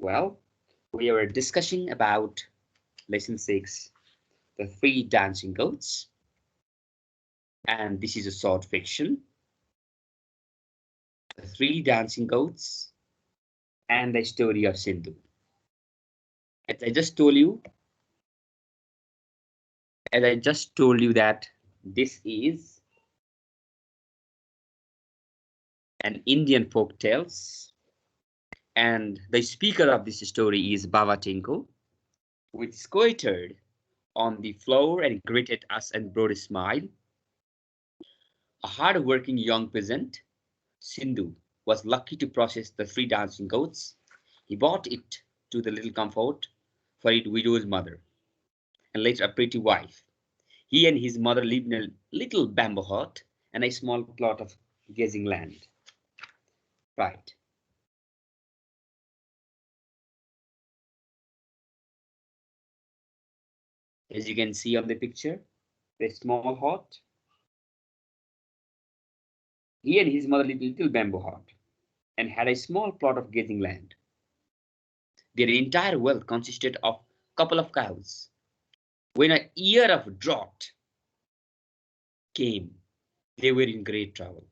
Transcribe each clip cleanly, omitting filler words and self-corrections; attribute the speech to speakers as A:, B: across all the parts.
A: Well, we were discussing about lesson 6, the three dancing goats, and this is a short fiction, the three dancing goats, and the story of Sindhu. As I just told you, that this is an Indian folk tales, and the speaker of this story is Baba Tinku, which squatted on the floor and greeted us and brought a smile. A hard-working young peasant, Sindhu, was lucky to process the three dancing goats. He brought it to the little comfort for its widow's mother, and later a pretty wife. He and his mother lived in a little bamboo hut and a small plot of grazing land. Right. As you can see on the picture, the small hut. He and his mother lived in a little bamboo hut and had a small plot of grazing land. Their entire wealth consisted of a couple of cows. When a year of drought came, they were in great trouble.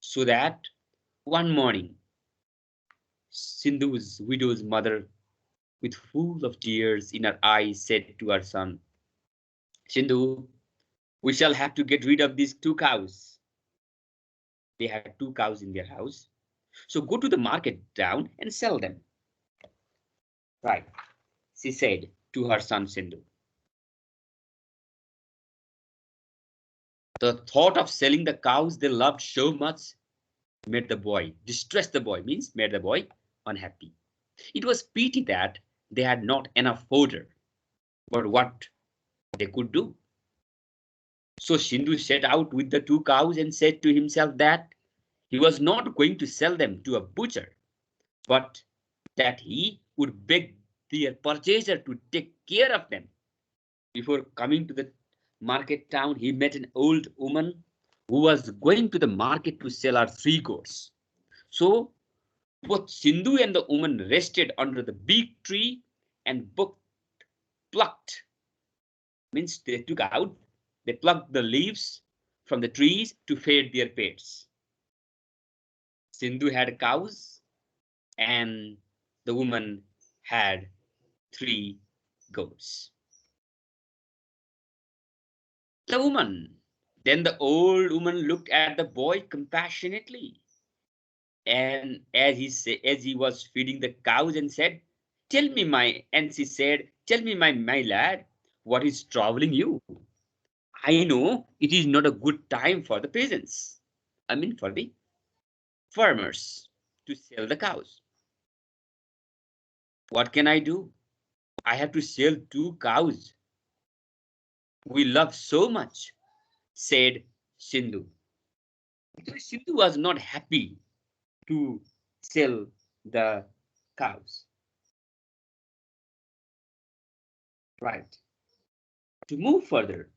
A: So that one morning, Sindhu's widow's mother, with full of tears in her eyes, said to her son, Sindhu, we shall have to get rid of these two cows. They had two cows in their house. So go to the market town and sell them. Right, she said to her son Sindhu. The thought of selling the cows they loved so much made the boy, distressed the boy, means made the boy unhappy. It was pity that they had not enough fodder, but what they could do. So Sindhu set out with the two cows and said to himself that he was not going to sell them to a butcher, but that he would beg their purchaser to take care of them. Before coming to the market town, he met an old woman who was going to the market to sell her three goats. So both Sindhu and the woman rested under the big tree and both plucked, means they plucked the leaves from the trees to feed their pets. Sindhu had cows and the woman had three goats. Then the old woman looked at the boy compassionately, and as he was feeding the cows and said, she said, tell me, my lad, what is troubling you? I know it is not a good time for the peasants. I mean for the farmers to sell the cows. What can I do? I have to sell two cows we love so much, said Sindhu. Sindhu was not happy to sell the cows. Right. To move further,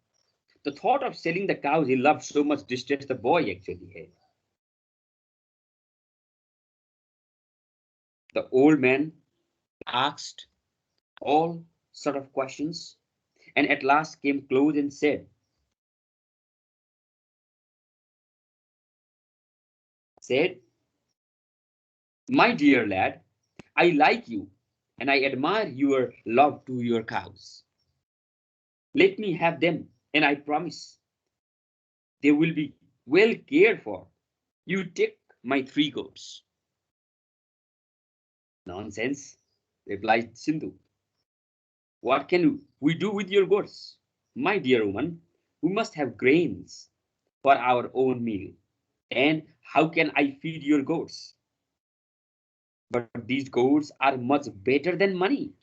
A: the thought of selling the cows he loved so much distressed the boy actually. The old man asked all sort of questions and at last came close and said, my dear lad, I like you and I admire your love to your cows. Let me have them and I promise they will be well cared for. You take my three goats. Nonsense, replied Sindhu. What can we do with your goats? My dear woman, we must have grains for our own meal. And how can I feed your goats? But these goats are much better than money,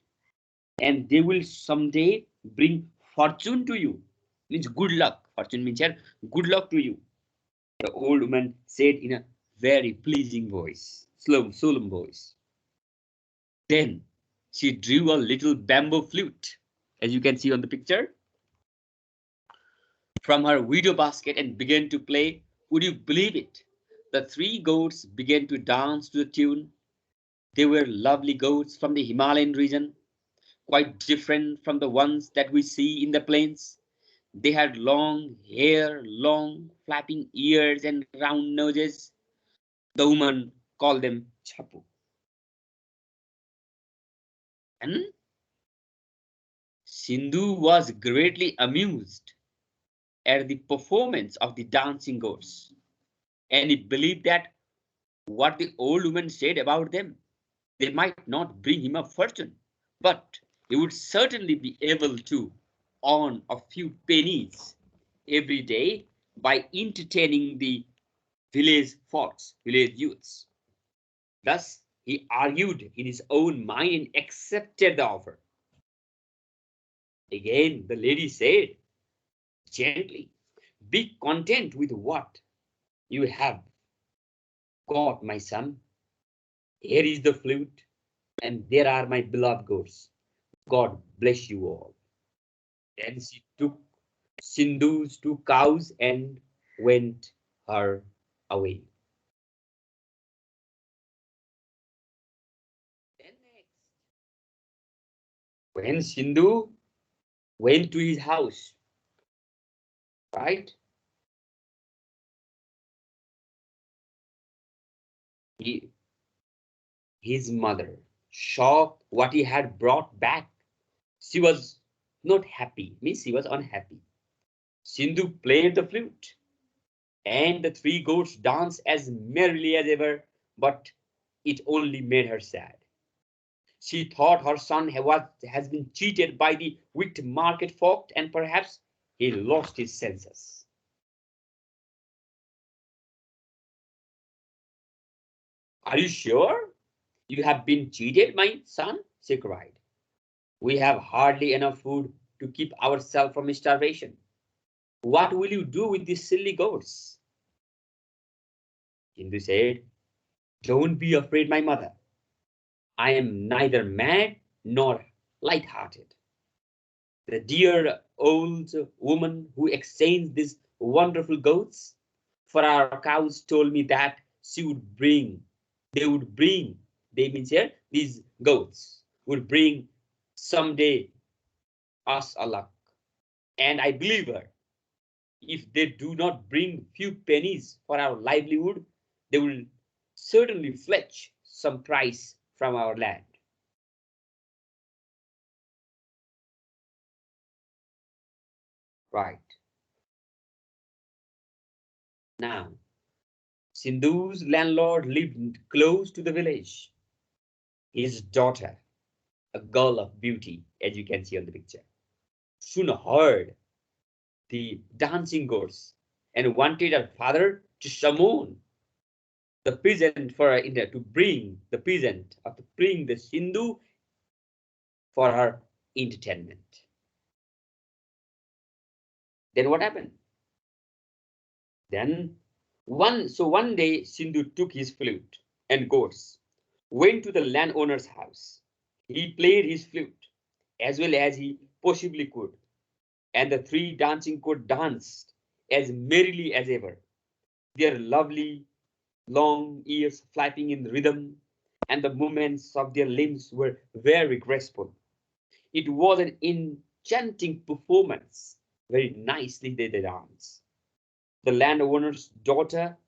A: and they will someday bring fortune to you. Means good luck. Fortune means here, good luck to you. The old woman said in a very pleasing voice, solemn voice. Then she drew a little bamboo flute, as you can see on the picture, from her widow basket and began to play. Would you believe it? The three goats began to dance to the tune. They were lovely goats from the Himalayan region, quite different from the ones that we see in the plains. They had long hair, long flapping ears, and round noses. The woman called them chapu. And Sindhu was greatly amused at the performance of the dancing goats, and he believed that what the old woman said about them, they might not bring him a fortune, but he would certainly be able to earn a few pennies every day by entertaining the village folks, village youths. Thus, he argued in his own mind and accepted the offer. Again, the lady said gently, "Be content with what you have got, my son. Here is the flute, and there are my beloved goats. God bless you all." Then she took Sindhu's two cows and went her away. Then next, when Sindhu went to his house, right? He, his mother, shocked what he had brought back. She was not happy, means she was unhappy. Sindhu played the flute, and the three goats danced as merrily as ever, but it only made her sad. She thought her son has been cheated by the wicked market folk, and perhaps he lost his senses. "Are you sure you have been cheated, my son?" she cried. "We have hardly enough food to keep ourselves from starvation. What will you do with these silly goats?" Hindu said, "Don't be afraid, my mother. I am neither mad nor light-hearted. The dear old woman who exchanged these wonderful goats for our cows told me that they would bring, they means here, these goats would bring someday us a luck. And I believe her. If they do not bring few pennies for our livelihood, they will certainly fetch some price from our land." Right. Now, Sindhu's landlord lived close to the village. His daughter, a girl of beauty, as you can see on the picture, soon heard the dancing goats and wanted her father to summon the peasant for to bring the peasant or to bring the Sindhu for her entertainment. Then what happened? Then one day Sindhu took his flute and goats, went to the landowner's house. He played his flute as well as he possibly could, and the three dancing could danced as merrily as ever, their lovely long ears flapping in rhythm, and the movements of their limbs were very graceful. It was an enchanting performance. Very nicely they danced. The landowner's daughter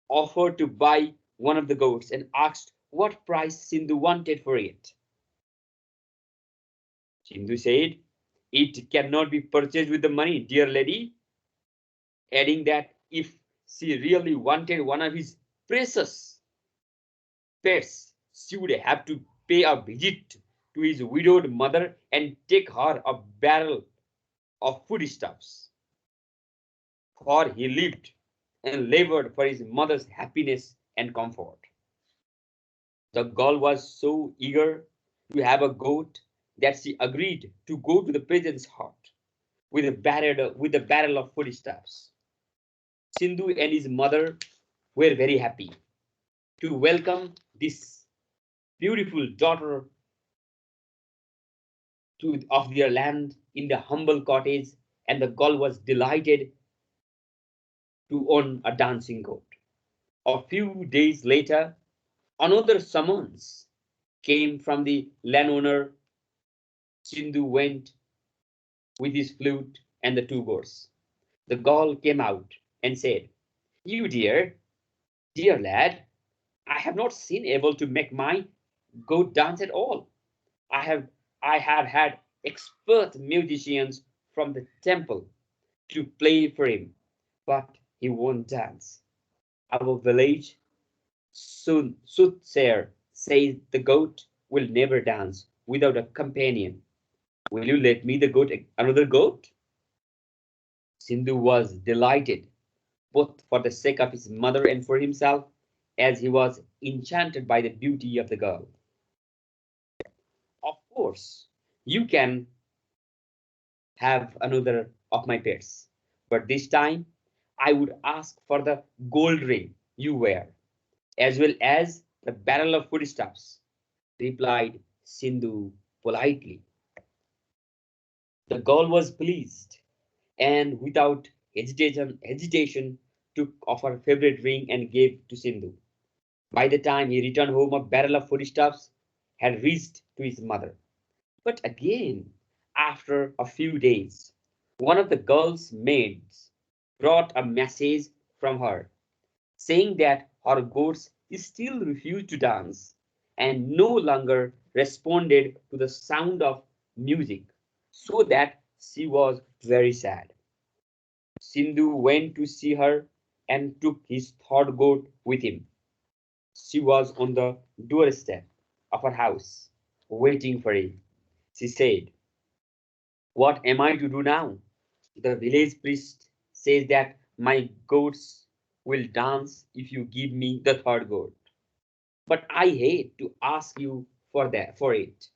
A: offered to buy one of the goats and asked what price Sindhu wanted for it. Sindhu said, "It cannot be purchased with the money, dear lady," adding that if she really wanted one of his precious pets, she would have to pay a visit to his widowed mother and take her a barrel of foodstuffs. For he lived and labored for his mother's happiness and comfort. The girl was so eager to have a goat that she agreed to go to the peasant's hut with a barrel of foodstuffs. Sindhu and his mother were very happy to welcome this beautiful daughter of their land in the humble cottage, and the girl was delighted to own a dancing goat. A few days later, another summons. came from the landowner. Sindhu went with his flute and the two goats. The girl came out and said, "You dear lad, I have not been able to make my goat dance at all. I have I have had expert musicians from the temple to play for him, but he won't dance. Our village soothsayer says the goat will never dance without a companion. Will you let me the goat another goat?" Sindhu was delighted, both for the sake of his mother and for himself, as he was enchanted by the beauty of the girl. "Of course, you can have another of my pets, but this time I would ask for the gold ring you wear, as well as the barrel of foodstuffs," replied Sindhu politely. The girl was pleased, and without hesitation took off her favorite ring and gave to Sindhu. By the time he returned home, a barrel of foodstuffs had reached to his mother. But again, after a few days, one of the girl's maids brought a message from her, saying that her goats still refused to dance and no longer responded to the sound of music, so that she was very sad. Sindhu went to see her and took his third goat with him. She was on the doorstep of her house, waiting for him. She said, "What am I to do now? The village priest says that my goats will dance if you give me the third goat. But I hate to ask you for it,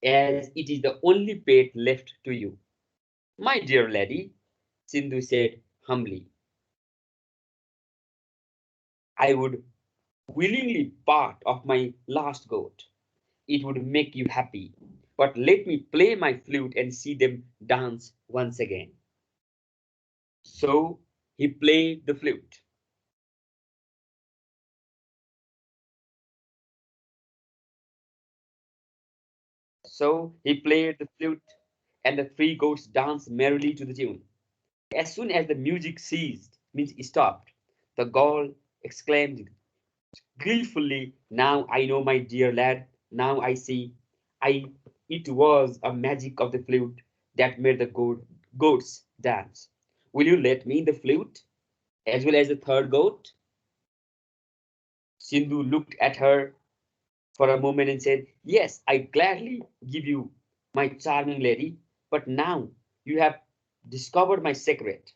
A: as it is the only pet left to you." "My dear lady," Sindhu said humbly, "I would willingly part of my last goat. It would make you happy. But let me play my flute and see them dance once again." So he played the flute. So he played the flute, and the three goats danced merrily to the tune. As soon as the music ceased, means stopped, the girl exclaimed gleefully, "Now I know, my dear lad. Now I see. I it was a magic of the flute that made the goats dance. Will you let me the flute as well as the third goat?" Sindhu looked at her for a moment and said, "Yes, I gladly give you, my charming lady, but now you have discovered my secret.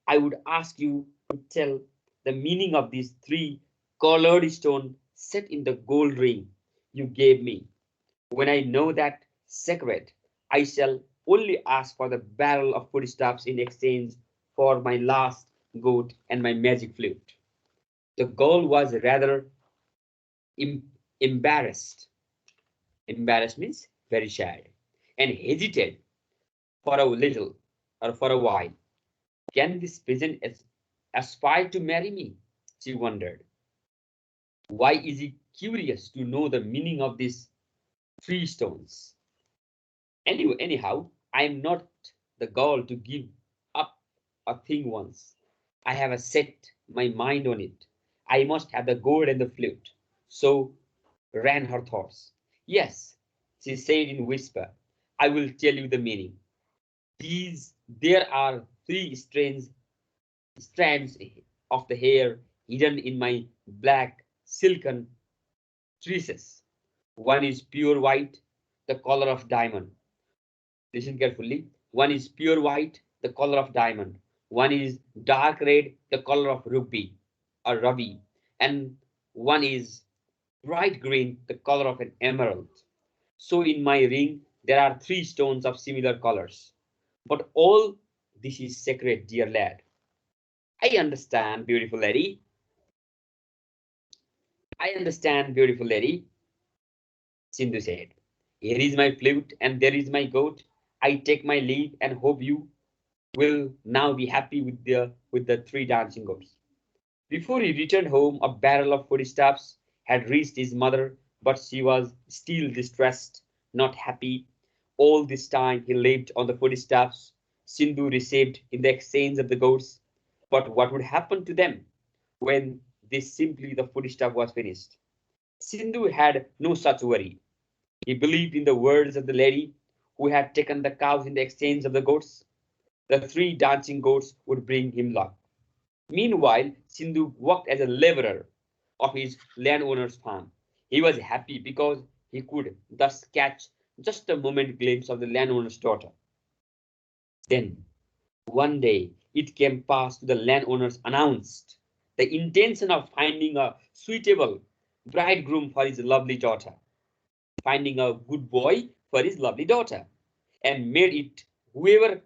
A: I would ask you to tell the meaning of these three colored stones set in the gold ring you gave me. When I know that secret, I shall only ask for the barrel of foodstuffs in exchange for my last goat and my magic flute." The girl was rather em- embarrassed. Embarrassed means very sad, and hesitated for a little or for a while. "Can this peasant aspire to marry me?" she wondered. "Why is he curious to know the meaning of these three stones? Anyhow, I am not the girl to give up a thing once. I have set my mind on it. I must have the gold and the flute." So ran her thoughts. "Yes," she said in whisper, "I will tell you the meaning. There are three strands of the hair hidden in my black silken tresses. One is pure white, the color of diamond. Listen carefully. One is pure white, the color of diamond. One is dark red, the color of ruby. And one is bright green, the color of an emerald. So in my ring, there are three stones of similar colors. But all this is sacred, dear lad." "I understand, beautiful lady. I understand, beautiful lady," Sindhu said. "Here is my flute and there is my goat. I take my leave and hope you will now be happy with the three dancing goats." Before he returned home, a barrel of foodstuffs had reached his mother, but she was still distressed, not happy. All this time he lived on the foodstuffs Sindhu received in the exchange of the goats. But what would happen to them when the foodstuff was finished? Sindhu had no such worry. He believed in the words of the lady who had taken the cows in the exchange of the goats. The three dancing goats would bring him luck. Meanwhile, Sindhu worked as a laborer of his landowner's farm. He was happy because he could thus catch just a moment glimpse of the landowner's daughter. Then, one day, it came past to the landowners announced the intention of finding a suitable bridegroom for his lovely daughter, finding a good boy for his lovely daughter, and made it whoever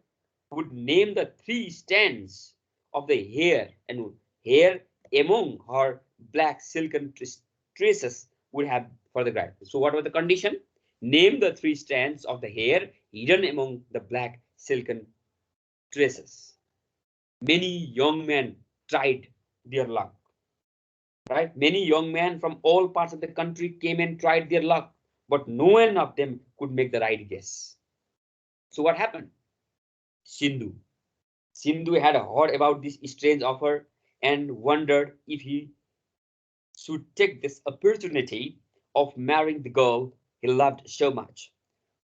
A: would name the three strands of the hair among her black silken tresses would have for the bride. So what was the condition? Name the three strands of the hair hidden among the black silken tresses. Many young men tried their luck. Right? Many young men from all parts of the country came and tried their luck, but no one of them could make the right guess. So what happened? Sindhu. Sindhu had heard about this strange offer and wondered if he should take this opportunity of marrying the girl he loved so much.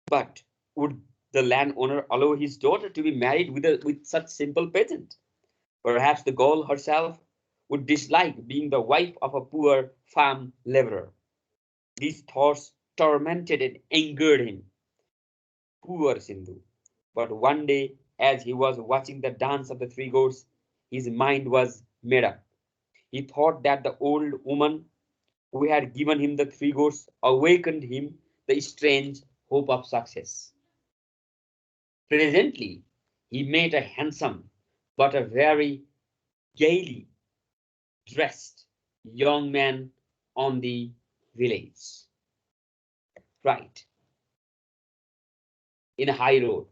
A: But would the landowner allow his daughter to be married with such simple peasant? Perhaps the girl herself would dislike being the wife of a poor farm laborer. These thoughts tormented and angered him. Poor Sindhu. But one day, as he was watching the dance of the three goats, his mind was made up. He thought that the old woman who had given him the three goats awakened him the strange hope of success. Presently, he met a handsome but a very gaily dressed young man on the village. Right, in a high road.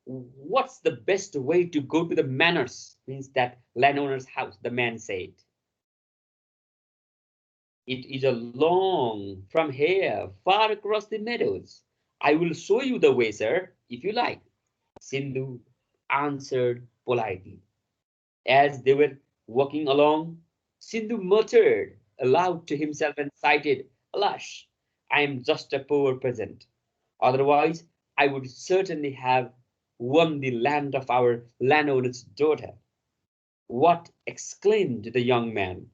A: What's the best way to go to the manors? Means that landowner's house, the man said. It is a long from here, far across the meadows. I will show you the way, sir, if you like. Sindhu answered politely. As they were walking along, Sindhu muttered aloud to himself and cited, Alas, I am just a poor peasant. Otherwise, I would certainly have won the land of our landowner's daughter. What? Exclaimed the young man.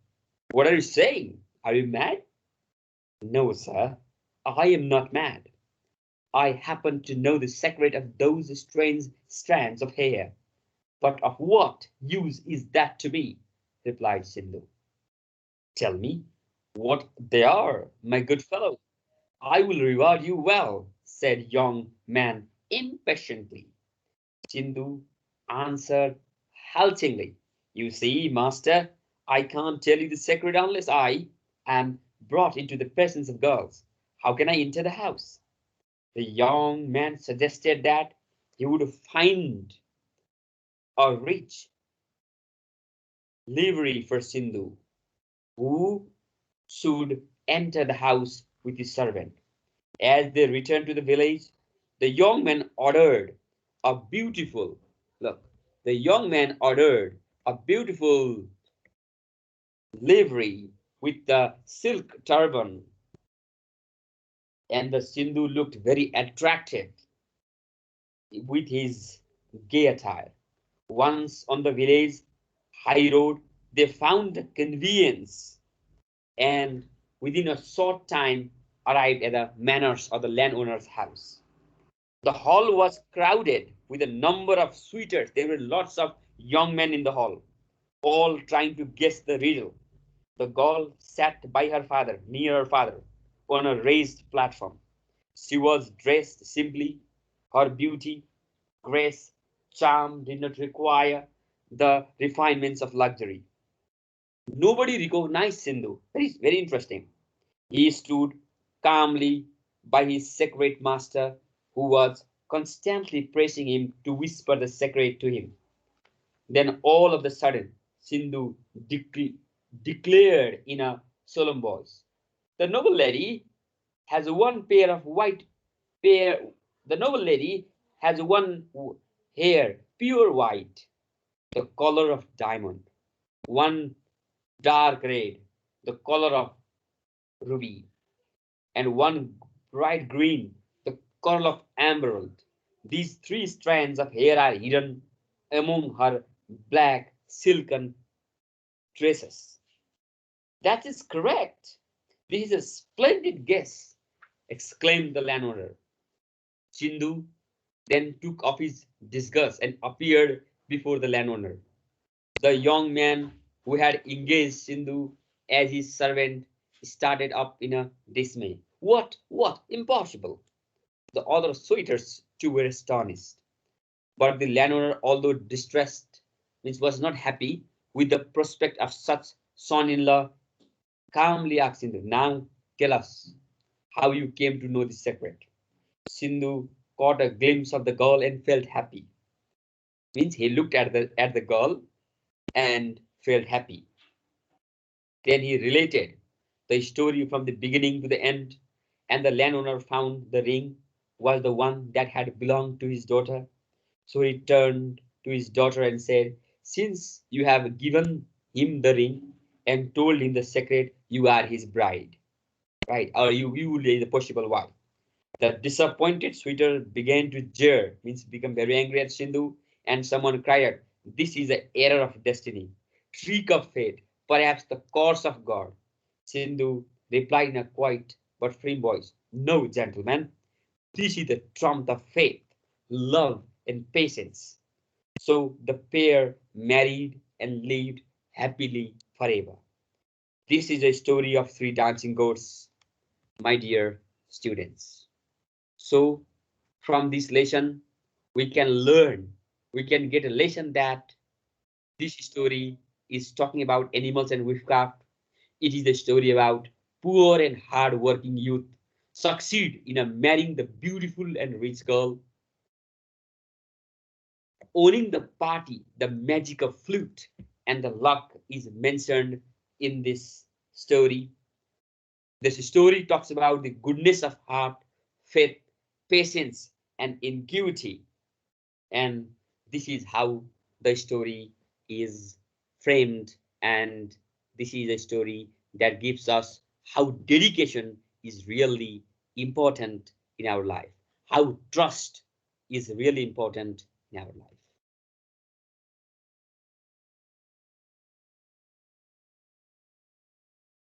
A: What are you saying? Are you mad? No, sir, I am not mad. I happen to know the secret of those strange strands of hair. But of what use is that to me? Replied Sindhu. Tell me what they are, my good fellow. I will reward you well, said young man impatiently. Sindhu answered haltingly, You see, master, I can't tell you the secret unless I am brought into the presence of girls. How can I enter the house? The young man suggested that he would find a rich livery for Sindhu, who should enter the house with his servant. As they returned to the village, the young man ordered a beautiful, look, the young man ordered a beautiful livery with the silk turban, and the Sindhu looked very attractive with his gay attire. Once on the village high road, they found conveyance and within a short time arrived at the manors of the landowner's house. The hall was crowded with a number of suitors. There were lots of young men in the hall, all trying to guess the riddle. The girl sat by her father, near her father, on a raised platform. She was dressed simply. Her beauty, grace, charm did not require the refinements of luxury. Nobody recognized Sindhu. Very, very interesting. He stood calmly by his secret master, who was constantly pressing him to whisper the secret to him. Then all of a sudden, Sindhu declared in a solemn voice, The noble lady has one pair of white pair. The noble lady has one hair, pure white, the color of diamond, one dark red, the color of ruby, and one bright green, the color of emerald. These three strands of hair are hidden among her black silken tresses. That is correct. This is a splendid guess, exclaimed the landowner. Sindhu then took off his disguise and appeared before the landowner. The young man who had engaged Sindhu as his servant started up in a dismay. What? What? Impossible! The other suitors too were astonished. But the landowner, although distressed, which was not happy with the prospect of such son-in-law, calmly asked Sindhu, now tell us how you came to know the secret. Sindhu caught a glimpse of the girl and felt happy. Means he looked at the girl and felt happy. Then he related the story from the beginning to the end, and the landowner found the ring was the one that had belonged to his daughter. So he turned to his daughter and said, since you have given him the ring and told him the secret, you are his bride, right? Or you will be the possible wife. The disappointed suitor began to jeer, means become very angry at Sindhu, and someone cried, this is an error of destiny, trick of fate, perhaps the curse of God. Sindhu replied in a quiet but firm voice, no, gentlemen, this is the trump of faith, love, and patience. So the pair married and lived happily forever. This is a story of three dancing goats, my dear students. So from this lesson, we can learn, we can get a lesson that this story is talking about animals and witchcraft. It is a story about poor and hard-working youth succeed in marrying the beautiful and rich girl, owning the party, the magic of flute, and the luck is mentioned in this story. This story talks about the goodness of heart, faith, patience, and ingenuity. And this is how the story is framed, and this is a story that gives us how dedication is really important in our life, how trust is really important in our life.